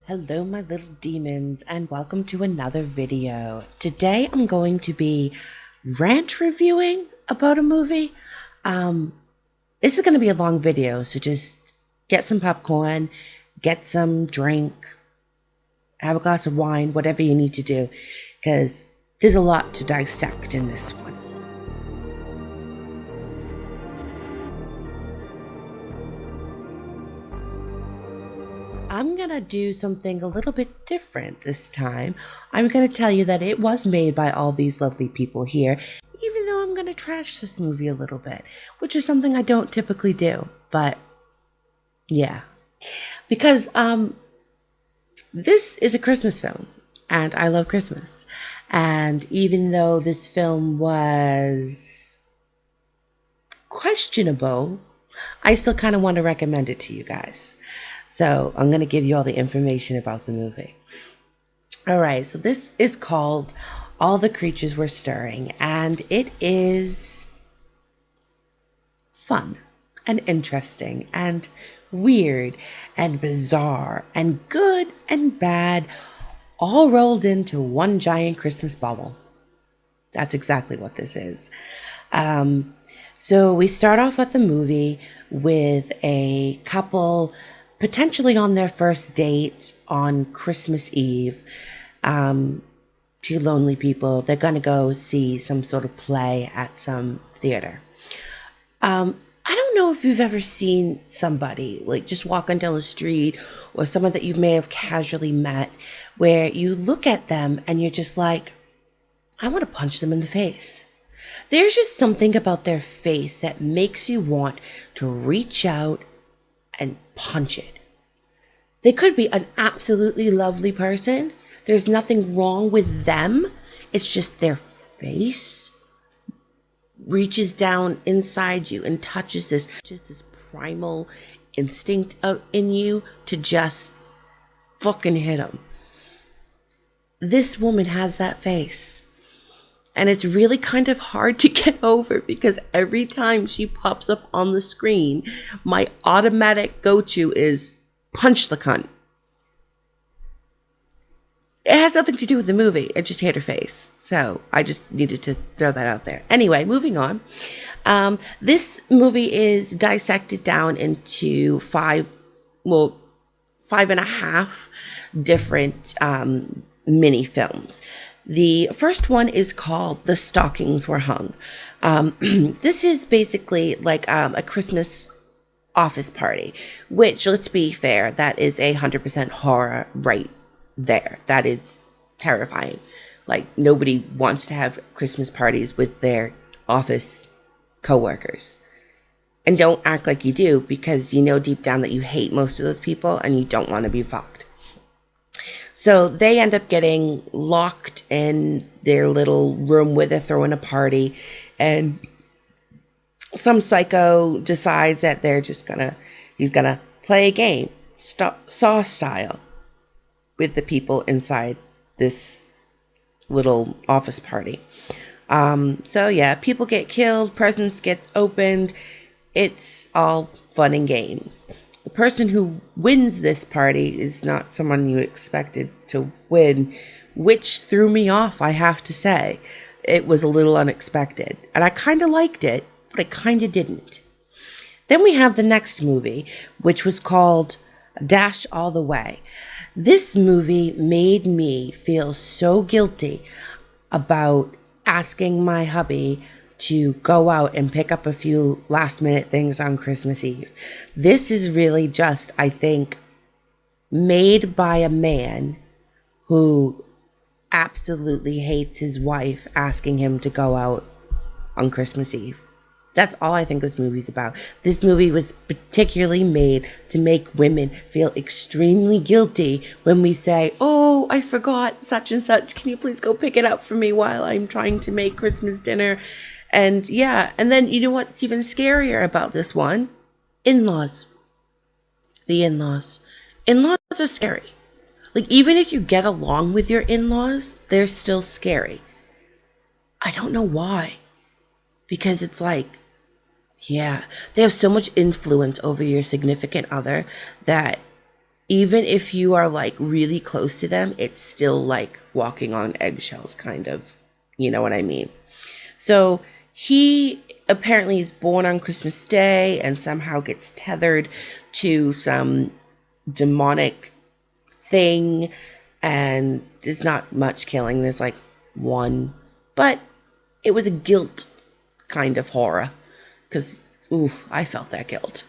Hello my little demons and welcome to another video. Today I'm going to be rant reviewing about a movie. This is going to be a long video, so just get some popcorn, get some drink, have a glass of wine, whatever you need to do, because there's a lot to dissect in this one. I'm going to do something a little bit different this time. I'm going to tell you that it was made by all these lovely people here, even though I'm going to trash this movie a little bit, which is something I don't typically do. But yeah, because this is a Christmas film and I love Christmas. And even though this film was questionable, I still kind of want to recommend it to you guys. So I'm going to give you all the information about the movie. All right, so this is called All the Creatures Were Stirring, and it is fun and interesting and weird and bizarre and good and bad, all rolled into one giant Christmas bubble. That's exactly what this is. So we start off with the movie with a couple potentially on their first date on Christmas Eve. Two lonely people. They're going to go see some sort of play at some theater. I don't know if you've ever seen somebody like just walking down the street or someone that you may have casually met where you look at them and you're just like, I want to punch them in the face. There's just something about their face that makes you want to reach out and punch it. They could be an absolutely lovely person. There's nothing wrong with them. It's just their face reaches down inside you and touches this primal instinct out in you to just fucking hit them. This woman has that face. And it's really kind of hard to get over because every time she pops up on the screen, my automatic go-to is punch the cunt. It has nothing to do with the movie. I just hate her face. So I just needed to throw that out there. Anyway, moving on. This movie is dissected down into five and a half different mini films. The first one is called The Stockings Were Hung. This is basically like a Christmas office party, which, let's be fair, that is 100% horror right there. That is terrifying. Like, nobody wants to have Christmas parties with their office coworkers. And don't act like you do, because you know deep down that you hate most of those people and you don't want to be fucked. So they end up getting locked in their little room where they're throwing a party, and some psycho decides that he's gonna play a game, Saw style, with the people inside this little office party. So yeah, people get killed, presents gets opened, it's all fun and games. The person who wins this party is not someone you expected to win, which threw me off, I have to say. It was a little unexpected, and I kind of liked it, but I kind of didn't. Then we have the next movie, which was called Dash All the Way. This movie made me feel so guilty about asking my hubby to go out and pick up a few last minute things on Christmas Eve. This is really just, I think, made by a man who absolutely hates his wife asking him to go out on Christmas Eve. That's all I think this movie's about. This movie was particularly made to make women feel extremely guilty when we say, oh, I forgot such and such. Can you please go pick it up for me while I'm trying to make Christmas dinner? And yeah, and then you know what's even scarier about this one? In-laws. The in-laws. In-laws are scary. Like, even if you get along with your in-laws, they're still scary. I don't know why. Because it's like, yeah, they have so much influence over your significant other that even if you are like really close to them, it's still like walking on eggshells, kind of. You know what I mean? So he apparently is born on Christmas Day and somehow gets tethered to some demonic thing. And there's not much killing. There's like one. But it was a guilt kind of horror. Because, I felt that guilt.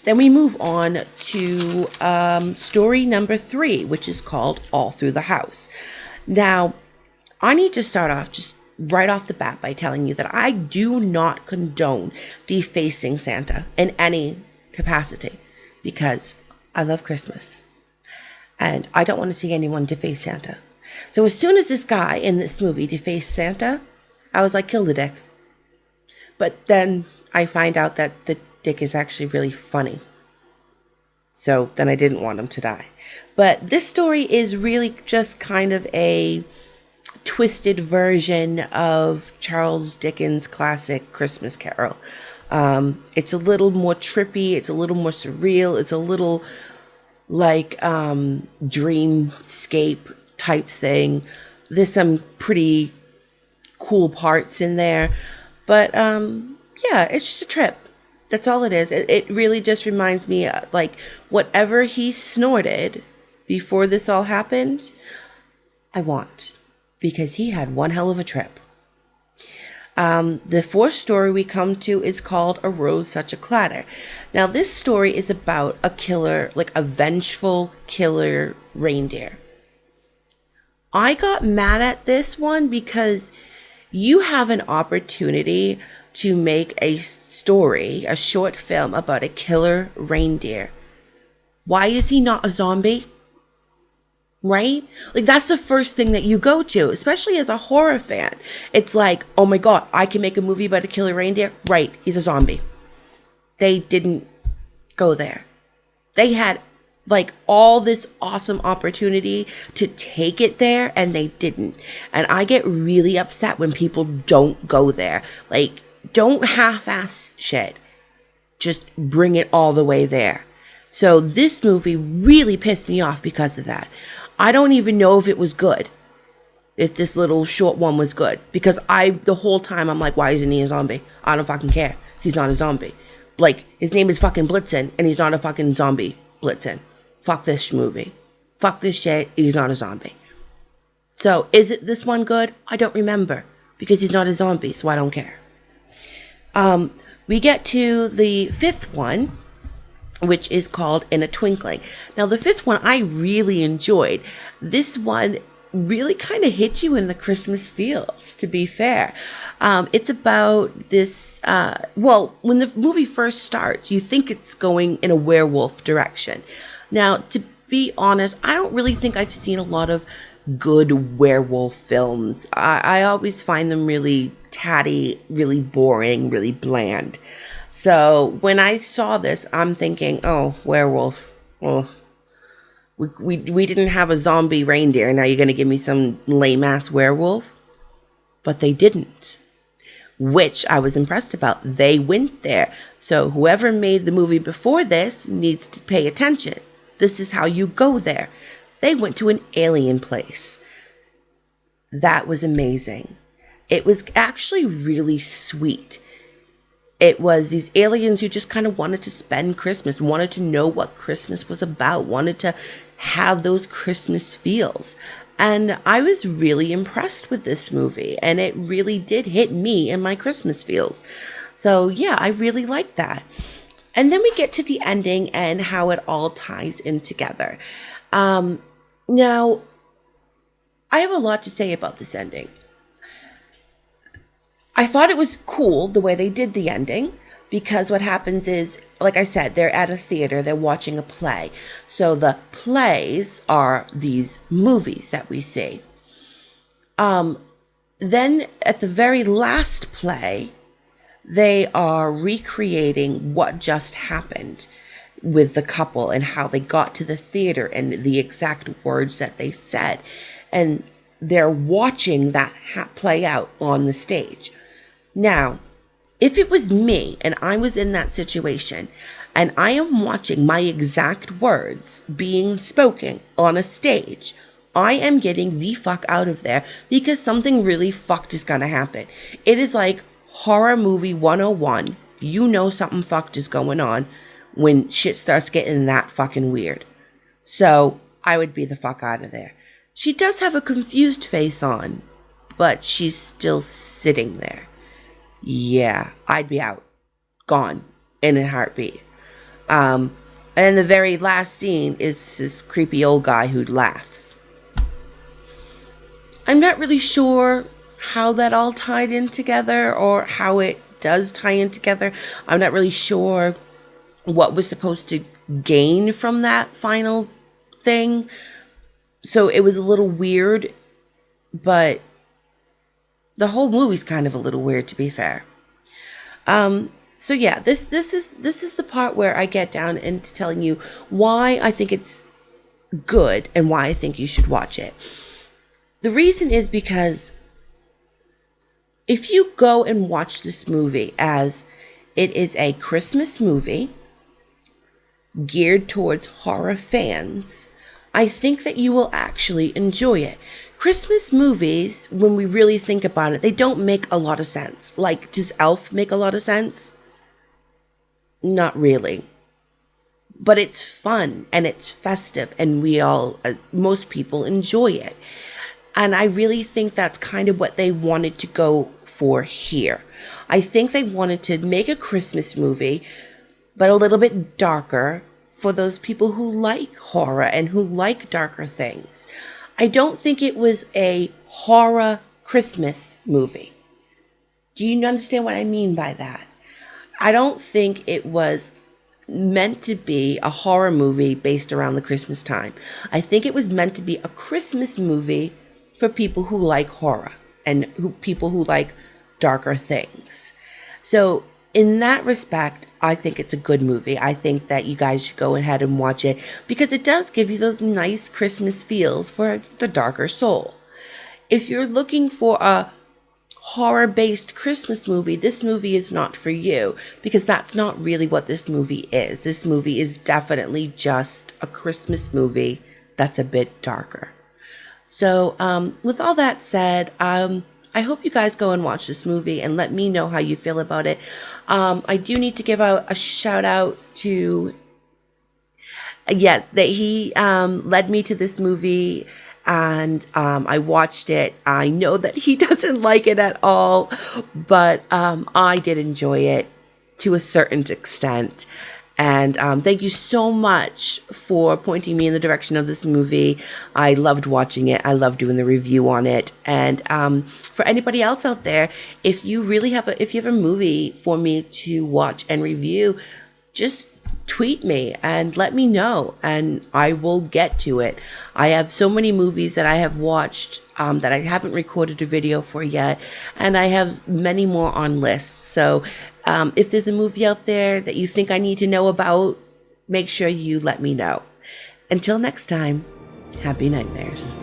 Then we move on to story number 3, which is called All Through the House. Now, I need to start off just right off the bat by telling you that I do not condone defacing Santa in any capacity because I love Christmas and I don't want to see anyone deface Santa. So as soon as this guy in this movie defaced Santa, I was like, kill the dick. But then I find out that the dick is actually really funny. So then I didn't want him to die. But this story is really just kind of a twisted version of Charles Dickens' classic Christmas Carol. It's a little more trippy. It's a little more surreal. It's a little like dreamscape type thing. There's some pretty cool parts in there. But yeah, it's just a trip. That's all it is. It really just reminds me, like, whatever he snorted before this all happened, I want. Because he had one hell of a trip. The 4th story we come to is called A Rose Such a Clatter. Now, this story is about a killer, like a vengeful killer reindeer. I got mad at this one because you have an opportunity to make a story, a short film about a killer reindeer. Why is he not a zombie? Right? Like, that's the first thing that you go to, especially as a horror fan. It's like, oh my God, I can make a movie about a killer reindeer. Right, he's a zombie. They didn't go there. They had like all this awesome opportunity to take it there and they didn't. And I get really upset when people don't go there. Like, don't half-ass shit. Just bring it all the way there. So this movie really pissed me off because of that. I don't even know if it was good. If this little short one was good. Because the whole time I'm like, why isn't he a zombie? I don't fucking care. He's not a zombie. Like, his name is fucking Blitzen and he's not a fucking zombie Blitzen. Fuck this movie. Fuck this shit. He's not a zombie. So, is it this one good? I don't remember. Because he's not a zombie, so I don't care. We get to the 5th one, which is called In a Twinkling. Now, the 5th one I really enjoyed. This one really kind of hit you in the Christmas feels, to be fair. It's about this, when the movie first starts, you think it's going in a werewolf direction. Now, to be honest, I don't really think I've seen a lot of good werewolf films. I always find them really tatty, really boring, really bland. So when I saw this, I'm thinking, oh, werewolf. Well, we didn't have a zombie reindeer. Now you're going to give me some lame-ass werewolf? But they didn't. Which I was impressed about. They went there. So whoever made the movie before this needs to pay attention. This is how you go there. They went to an alien place. That was amazing. It was actually really sweet. It was these aliens who just kind of wanted to spend Christmas, wanted to know what Christmas was about, wanted to have those Christmas feels. And I was really impressed with this movie, and it really did hit me in my Christmas feels. So yeah, I really liked that. And then we get to the ending and how it all ties in together. Now, I have a lot to say about this ending. I thought it was cool the way they did the ending, because what happens is, like I said, they're at a theater, they're watching a play. So the plays are these movies that we see. Then at the very last play, they are recreating what just happened with the couple and how they got to the theater and the exact words that they said. And they're watching that play out on the stage. Now, if it was me and I was in that situation, and I am watching my exact words being spoken on a stage, I am getting the fuck out of there because something really fucked is gonna happen. It is like horror movie 101. You know something fucked is going on when shit starts getting that fucking weird. So I would be the fuck out of there. She does have a confused face on, but she's still sitting there. Yeah, I'd be out. Gone. In a heartbeat. And then the very last scene is this creepy old guy who laughs. I'm not really sure how that all tied in together or how it does tie in together. I'm not really sure what was supposed to gain from that final thing. So it was a little weird, but the whole movie's kind of a little weird, to be fair. So yeah, this is the part where I get down into telling you why I think it's good and why I think you should watch it. The reason is because if you go and watch this movie as it is a Christmas movie geared towards horror fans, I think that you will actually enjoy it. Christmas movies, when we really think about it, they don't make a lot of sense. Like, does Elf make a lot of sense? Not really. But it's fun and it's festive and most people enjoy it. And I really think that's kind of what they wanted to go for here. I think they wanted to make a Christmas movie, but a little bit darker for those people who like horror and who like darker things. I don't think it was a horror Christmas movie. Do you understand what I mean by that? I don't think it was meant to be a horror movie based around the Christmas time. I think it was meant to be a Christmas movie for people who like horror and people who like darker things. So in that respect, I think it's a good movie. I think that you guys should go ahead and watch it because it does give you those nice Christmas feels for the darker soul. If you're looking for a horror-based Christmas movie, this movie is not for you because that's not really what this movie is. This movie is definitely just a Christmas movie that's a bit darker. So with all that said, I hope you guys go and watch this movie and let me know how you feel about it. I do need to give out a shout out to, that he led me to this movie and I watched it. I know that he doesn't like it at all, but I did enjoy it to a certain extent. And thank you so much for pointing me in the direction of this movie. I loved watching it. I loved doing the review on it. And for anybody else out there, if you have a movie for me to watch and review, just tweet me and let me know and I will get to it. I have so many movies that I have watched that I haven't recorded a video for yet, and I have many more on lists. So if there's a movie out there that you think I need to know about, make sure you let me know. Until next time, happy nightmares.